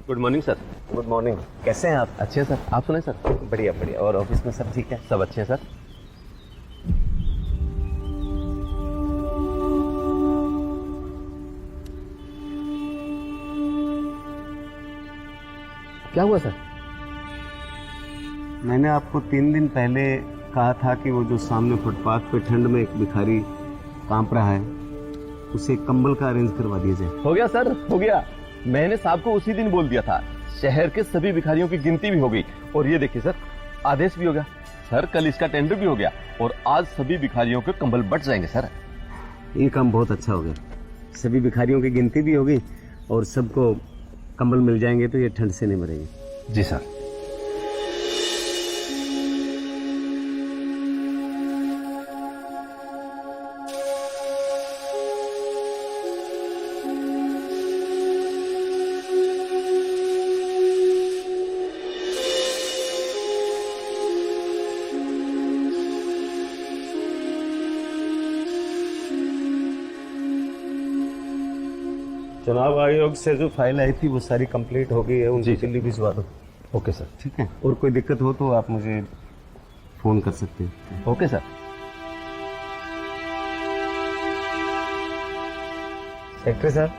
Good morning sir. Good morning. कैसे हैं आप? अच्छे हैं सर, आप सुनाए सर? बढ़िया बढ़िया। और ऑफिस में सब ठीक है? सब अच्छे हैं सर। क्या हुआ सर? मैंने आपको 3 दिन पहले कहा था कि वो जो सामने फुटपाथ पे ठंड में एक भिखारी कांप रहा है, उसे कंबल का अरेंज करवा दिया जाए। हो गया सर, हो गया। मैंने साहब को उसी दिन बोल दिया था। शहर के सभी भिखारियों की गिनती भी हो गई और ये देखिए सर, आदेश भी हो गया सर। कल इसका टेंडर भी हो गया और आज सभी भिखारियों के कंबल बट जाएंगे सर। ये काम बहुत अच्छा हो गया। सभी भिखारियों की गिनती भी होगी और सबको कंबल मिल जाएंगे, तो ये ठंड से नहीं मरेंगे। जी सर। चुनाव आयोग से जो फाइल आई थी वो सारी कंप्लीट हो गई है, उनकी दिल्ली भिजवा दो। Okay sir. ठीक है। और कोई दिक्कत हो तो आप मुझे फोन कर सकते हैं। Okay sir. सेक्रेटरी साहब,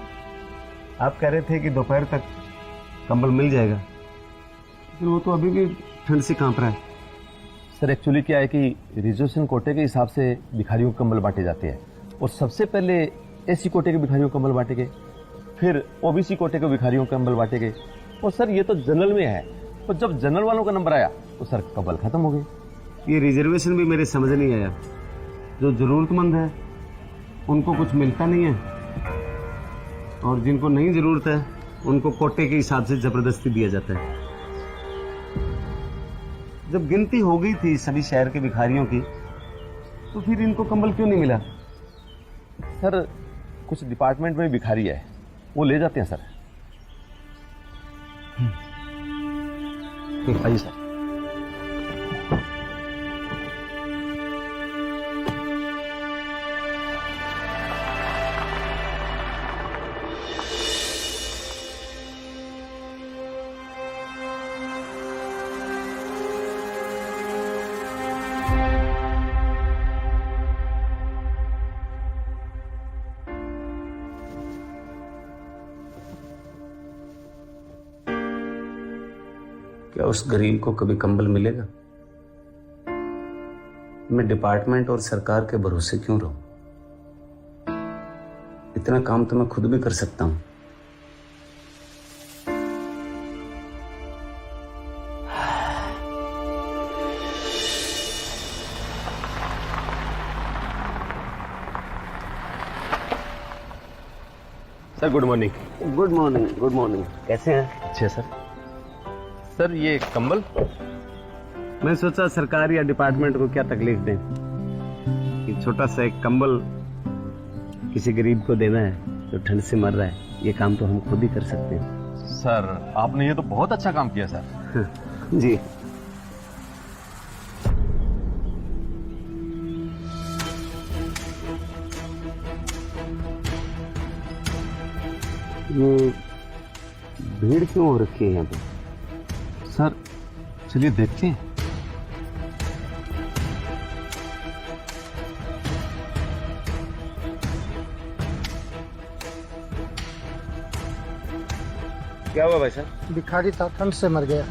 आप कह रहे थे कि दोपहर तक कंबल मिल जाएगा, लेकिन वो तो अभी भी ठंड से कांप रहा है। सर एक्चुअली क्या है कि रिजर्वेशन कोटे के हिसाब से भिखारियों को कंबल बांटे जाते हैं और सबसे पहले एसी कोटे के भिखारियों को कंबल बांटे गए, फिर ओबीसी कोटे के भिखारियों को कंबल बांटे गए और सर ये तो जनरल में है। और जब जनरल वालों का नंबर आया तो सर कंबल खत्म हो गए। ये रिजर्वेशन भी मेरे समझ नहीं आया। जो जरूरतमंद है उनको कुछ मिलता नहीं है और जिनको नहीं जरूरत है उनको कोटे के हिसाब से जबरदस्ती दिया जाता है। जब गिनती हो गई थी सभी शहर के भिखारियों की, तो फिर इनको कंबल क्यों नहीं मिला? सर कुछ डिपार्टमेंट में भिखारी है, वो ले जाते हैं सर। आइए सर। क्या उस गरीब को कभी कंबल मिलेगा? मैं डिपार्टमेंट और सरकार के भरोसे क्यों रहूं? इतना काम तो मैं खुद भी कर सकता हूं। Sir good morning. Good morning. Good morning. कैसे हैं? अच्छे सर। सर ये कंबल, मैं सोचा सरकार या डिपार्टमेंट को क्या तकलीफ दें कि छोटा सा एक कंबल किसी गरीब को देना है जो ठंड से मर रहा है। ये काम तो हम खुद ही कर सकते हैं। सर आपने ये तो बहुत अच्छा काम किया सर। जी। ये भीड़ क्यों हो रखी है यहाँ पे? सर चलिए देखते हैं। क्या हुआ भाई साहब? भिखारी था, ठंड से मर गया।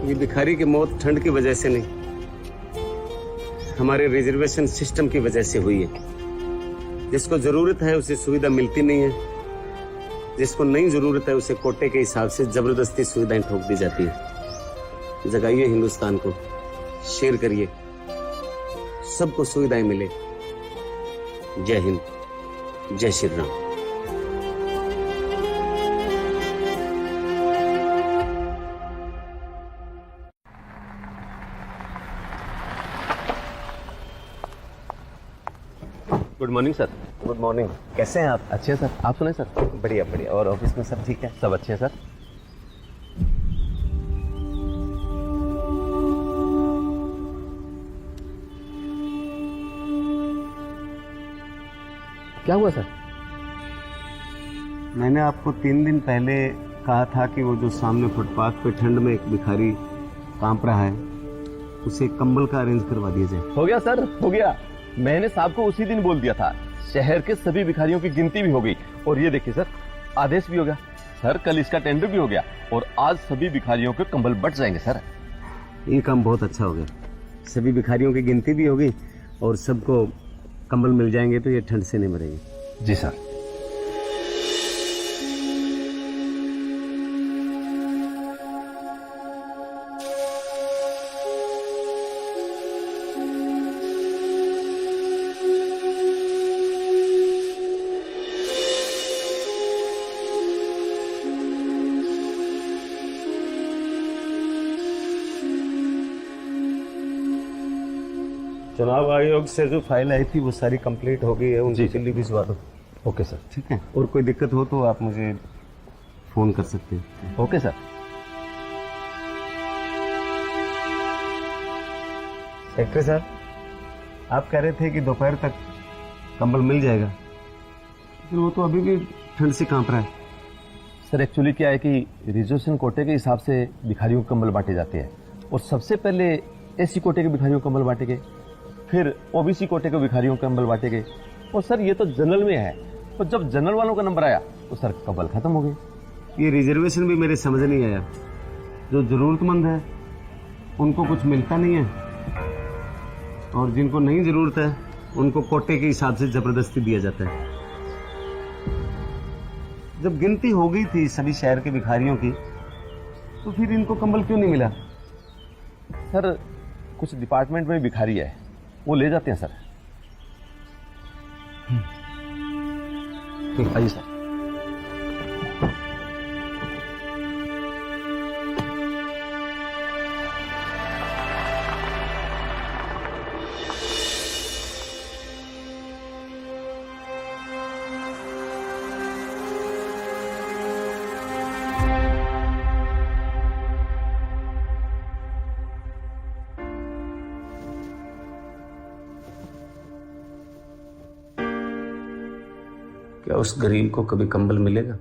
ये भिखारी की मौत ठंड की वजह से नहीं, हमारे रिजर्वेशन सिस्टम की वजह से हुई है। जिसको जरूरत है उसे सुविधा मिलती नहीं है, जिसको नहीं जरूरत है उसे कोटे के हिसाब से जबरदस्ती सुविधाएं ठोक दी जाती है। जगाइए हिंदुस्तान को, शेयर करिए, सबको सुविधाएं मिले। जय हिंद, जय Shri Ram. Good morning sir. Good morning. कैसे हैं आप? अच्छे हैं सर, आप सुनाए सर? बढ़िया बढ़िया। और ऑफिस में सब ठीक है? सब अच्छे हैं सर। क्या हुआ सर? मैंने आपको 3 दिन पहले कहा था कि वो जो सामने फुटपाथ पे ठंड में एक भिखारी कांप रहा है, उसे कंबल का अरेंज करवा दिया जाए। हो गया सर, हो गया। मैंने साहब को उसी दिन बोल दिया था। शहर के सभी भिखारियों की गिनती भी हो गई और ये देखिए सर, आदेश भी हो गया सर। कल इसका टेंडर भी हो गया और आज सभी भिखारियों के कंबल बट जाएंगे सर। ये काम बहुत अच्छा हो गया। सभी भिखारियों की गिनती भी हो गई और सबको कंबल मिल जाएंगे, तो ये ठंड से नहीं मरेंगे। जी सर। चुनाव आयोग से जो फाइल आई थी वो सारी कंप्लीट हो गई है, उनकी दिल्ली भिजवा दो। Okay sir. ठीक है। और कोई दिक्कत हो तो आप मुझे फोन कर सकते हैं। Okay sir. सेक्रेटरी साहब, आप कह रहे थे कि दोपहर तक कंबल मिल जाएगा, लेकिन वो तो अभी भी ठंड से कांप रहा है। सर एक्चुअली क्या है कि रिजर्वेशन कोटे के हिसाब से भिखारियों को कंबल बांटे जाते हैं और सबसे पहले एसी कोटे के भिखारियों को कंबल बांटेंगे, फिर ओबीसी कोटे के भिखारियों को कंबल बांटेंगे और सर ये तो जनरल में है। तो जब जनरल वालों का नंबर आया तो सर कंबल खत्म हो गए। ये रिजर्वेशन भी मेरे समझ नहीं आया। जो जरूरतमंद है उनको कुछ मिलता नहीं है और जिनको नहीं जरूरत है उनको कोटे के हिसाब से जबरदस्ती दिया जाता है। जब गिनती हो गई थी सभी शहर के भिखारियों की, तो फिर इनको कंबल क्यों नहीं मिला? सर कुछ डिपार्टमेंट में भिखारी है, वो ले जाते हैं सर। ठीक आइए सर। क्या उस गरीब को कभी कंबल मिलेगा?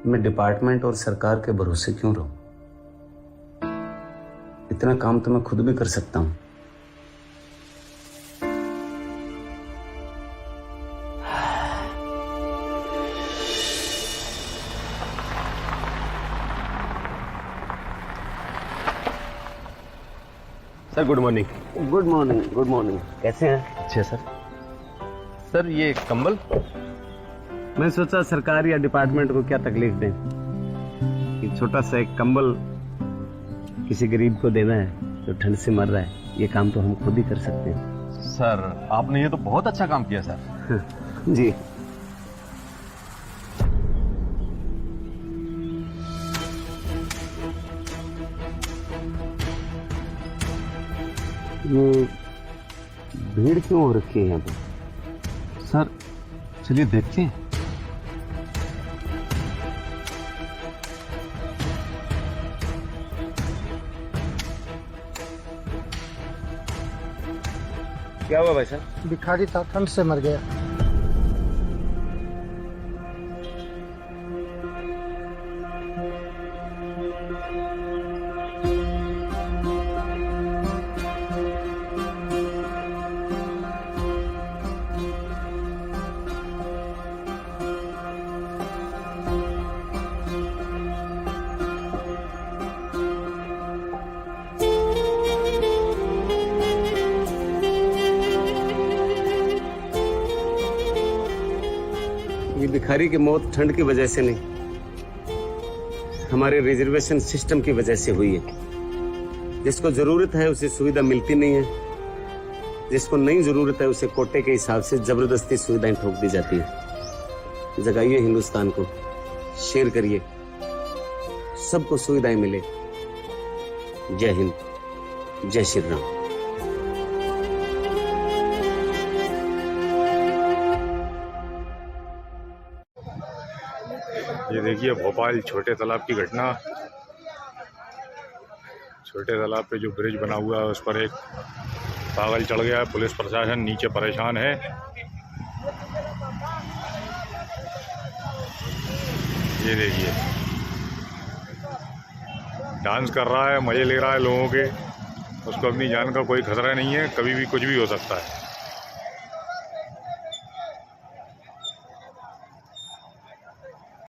मैं डिपार्टमेंट और सरकार के भरोसे क्यों रहूं? इतना काम तो मैं खुद भी कर सकता हूं। Sir good morning. Good morning. Good morning. कैसे हैं? अच्छे सर। सर ये कंबल, मैं सोचा सरकार या डिपार्टमेंट को क्या तकलीफ दें कि छोटा सा एक कंबल किसी गरीब को देना है जो ठंड से मर रहा है। ये काम तो हम खुद ही कर सकते हैं। सर आपने ये तो बहुत अच्छा काम किया सर। जी। ये भीड़ क्यों हो रखी है यहाँ पे? सर चलिए देखते हैं। क्या हुआ भाई साहब? भिखारी था, ठंड से मर गया। ये भिखारी की मौत ठंड की वजह से नहीं, हमारे रिजर्वेशन सिस्टम की वजह से हुई है। जिसको जरूरत है उसे सुविधा मिलती नहीं है, जिसको नहीं जरूरत है उसे कोटे के हिसाब से जबरदस्ती सुविधाएं ठोक दी जाती है। जगाइए हिंदुस्तान को, शेयर करिए, सबको सुविधाएं मिले। जय हिंद, जय श्री राम। ये देखिए भोपाल छोटे तालाब की घटना। छोटे तालाब पे जो ब्रिज बना हुआ है उस पर एक पागल चढ़ गया है। पुलिस प्रशासन नीचे परेशान है। ये देखिए डांस कर रहा है, मज़े ले रहा है लोगों के। उसको अपनी जान का कोई खतरा नहीं है, कभी भी कुछ भी हो सकता है।